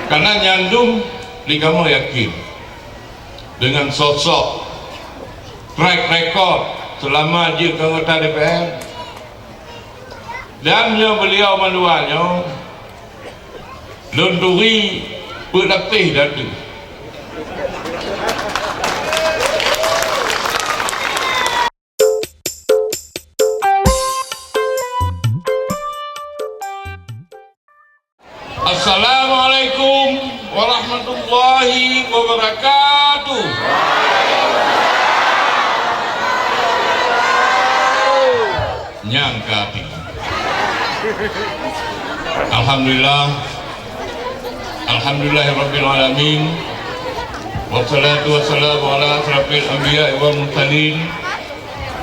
Karena nyandung di kamu yakin dengan sosok track record selama dia anggota DPR dan beliau menduanya lunduri berlatih datu. Assalamualaikum warahmatullahi wabarakatuh. Nyangka Alhamdulillahirabbil alamin. Wassalatu wassalamu ala asrafil anbiya'i wal mursalin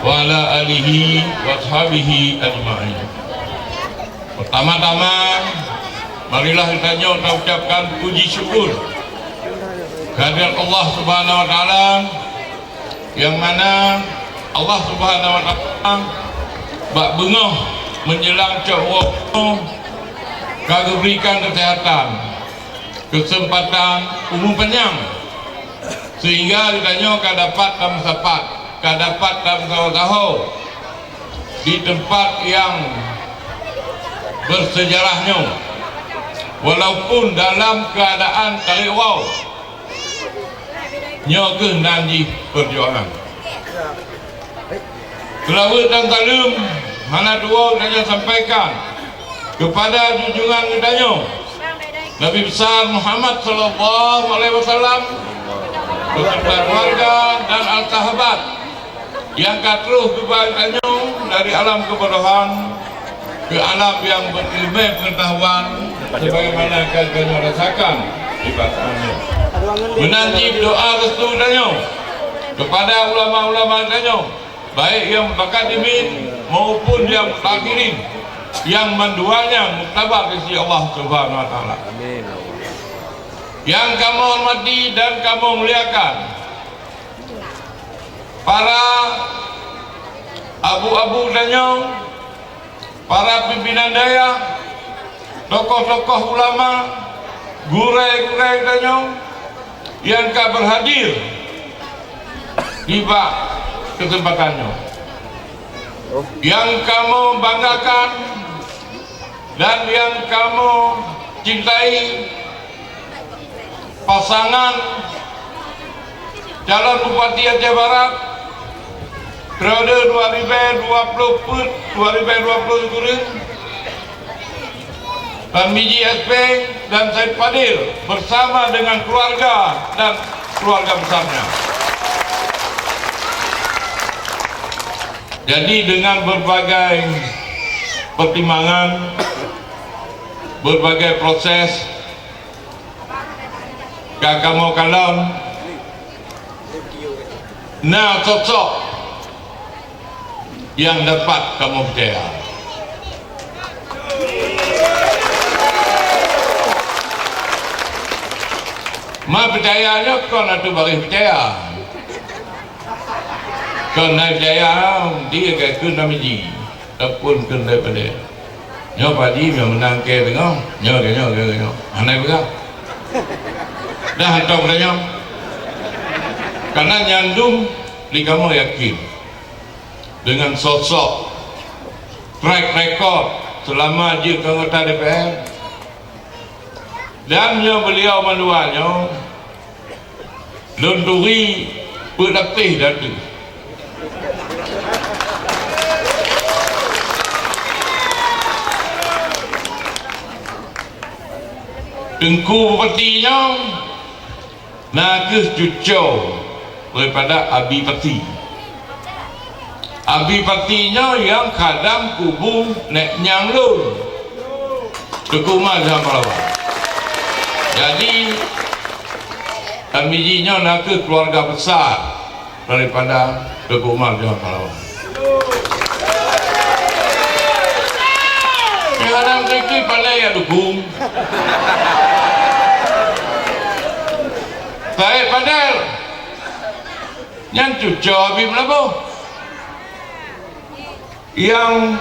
wa ala alihi wa ashabihi ajma'in. Pertama-tama marilah kita ucapkan puji syukur kehadirat Allah Subhanahu wa taala, yang mana Allah Subhanahu wa taala bak bengah menjelang cahaya kagak berikan kesehatan, kesempatan umur panjang, sehingga kita dapat dalam sapat, dapat dalam tahu di tempat yang bersejarahnya, walaupun dalam keadaan tariwau nyoge nanti perjuangan. Selawat dan salam mana dua saya sampaikan kepada junjungan kitanya Nabi besar Muhammad sallallahu alaihi wasallam beserta keluarga dan al-sahabat yang terus kebahagiaannya dari alam kebodohan ke alam yang berilmu pengetahuan sebagaimana kalian rasakan di batannya. Menanti doa restu danyo kepada ulama-ulama danyo, baik yang akademik maupun yang takhirin, yang menduanya muktabar di sisi Allah Subhanahu wa taala. Amin. Yang kamu hormati dan kamu muliakan para abu-abu danyo, para pimpinan daya, tokoh-tokoh ulama, gurai-gurai danyo yang berhadir di kesempatannya, yang kamu banggakan dan yang kamu cintai, pasangan calon Bupati Aceh Barat periode 2020-2020 dan Miji SP dan Said Fadil bersama dengan keluarga dan keluarga besarnya. Jadi dengan berbagai pertimbangan, berbagai proses, kamu kalon nah sosok yang dapat kamu percaya. Ma percayanya kau nak tu bagi percaya. Kau nak percaya dia ke kena miji, ataupun kena daripada. Nyo padi yang menang ke tengok, nyo. Anai berapa? Dah hantar padanya. Karena nyandung di kamu yakin dengan sosok track record selama dia anggota DPR dan beliau menduanya lunduri berlatih datu. Tengku bupatinya nages cucau daripada Abi Pati. Abi Patinya yang kadang kubu nek nyanglun Tekuma Jampalawan. Jadi bijinya nak ke keluarga besar daripada Tekuma Jampalawan. Kadang sedikit pandai ya dukung. Baik Padel yang cucu Habib Labuh yang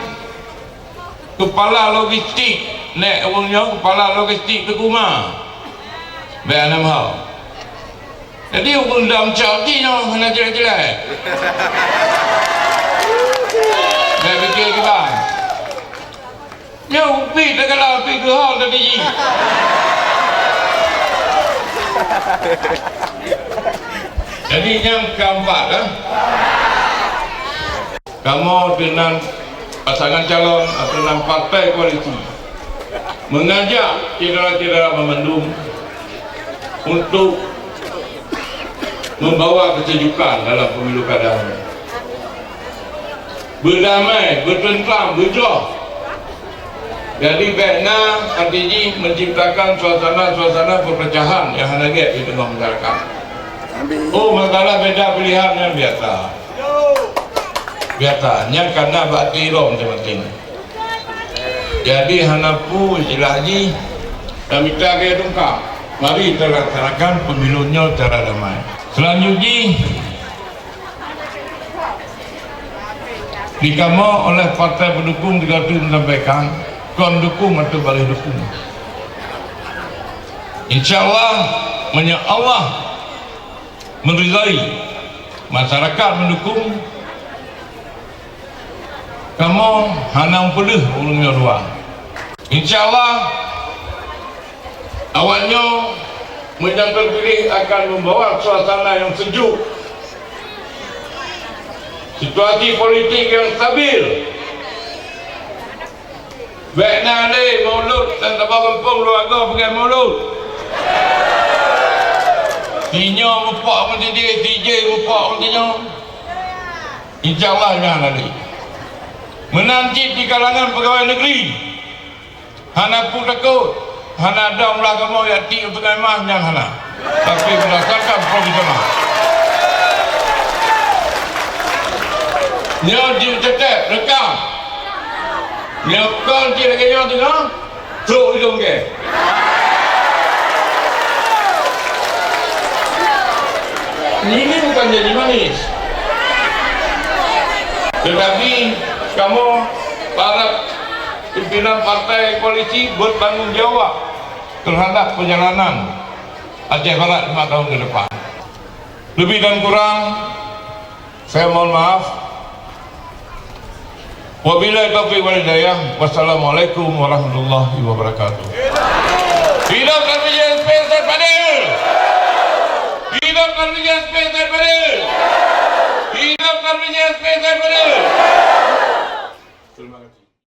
kepala logistik nek orangnya kepala logistik Tekuma Baik hal. Jadi undang cakti no kena jelek-jelek. Saya fikir kita. Ya ubi tak kalah ubi ke hal tadi. Jadi yang keempat kamu dengan pasangan calon atau dengan partai koalisi mengajak cedera-cedera memendung untuk membawa kesejukan dalam pemilu kada ini. Berdamai, bertentram, berjoh. Jadi baiknya artinya menciptakan suasana-suasana perpecahan yang hangat di tengah masyarakat. Oh, masalah beda pilihan yang biasa. Biasanya karena bakti rom penting. Jadi hanapu istilahnya kami tak kaya dongkak. Mari kita laksanakan pemilunya secara damai. Selanjutnya dikamu oleh partai pendukung juga menyampaikan kon dukung atau balik dukung. InsyaAllah Allah meridai masyarakat mendukung kamu hanam pedih ulungnya dua. InsyaAllah awalnya yang terpilih akan membawa suasana yang sejuk, situasi politik yang stabil. Baiknya ada maulud dan tabak kampung keluarga pergi maulud. Tinyo mupak macam dia, TJ mupak macam dia. InsyaAllah jangan ada. Menancip di kalangan pegawai negeri. Hana pun takut. Hana ada mula kamu yati untuk emah yang hana. Tapi berdasarkan profesional. Nyo jim tetap rekam. Nyo kan kira kaya tu kan? Truk hidung ke. Ini bukan jadi manis. Tetapi kamu para pimpinan partai koalisi bertanggung jawab terhadap perjalanan Aceh Barat 5 tahun ke depan. Lebih dan kurang saya mohon maaf. Wabillahi taufiq wal hidayah. Wassalamualaikum warahmatullahi wabarakatuh. Hidup Karmija Spencer Fadil. Hidup Karmija Spencer Fadil. Hidup Karmija Spencer Fadil. Terima kasih.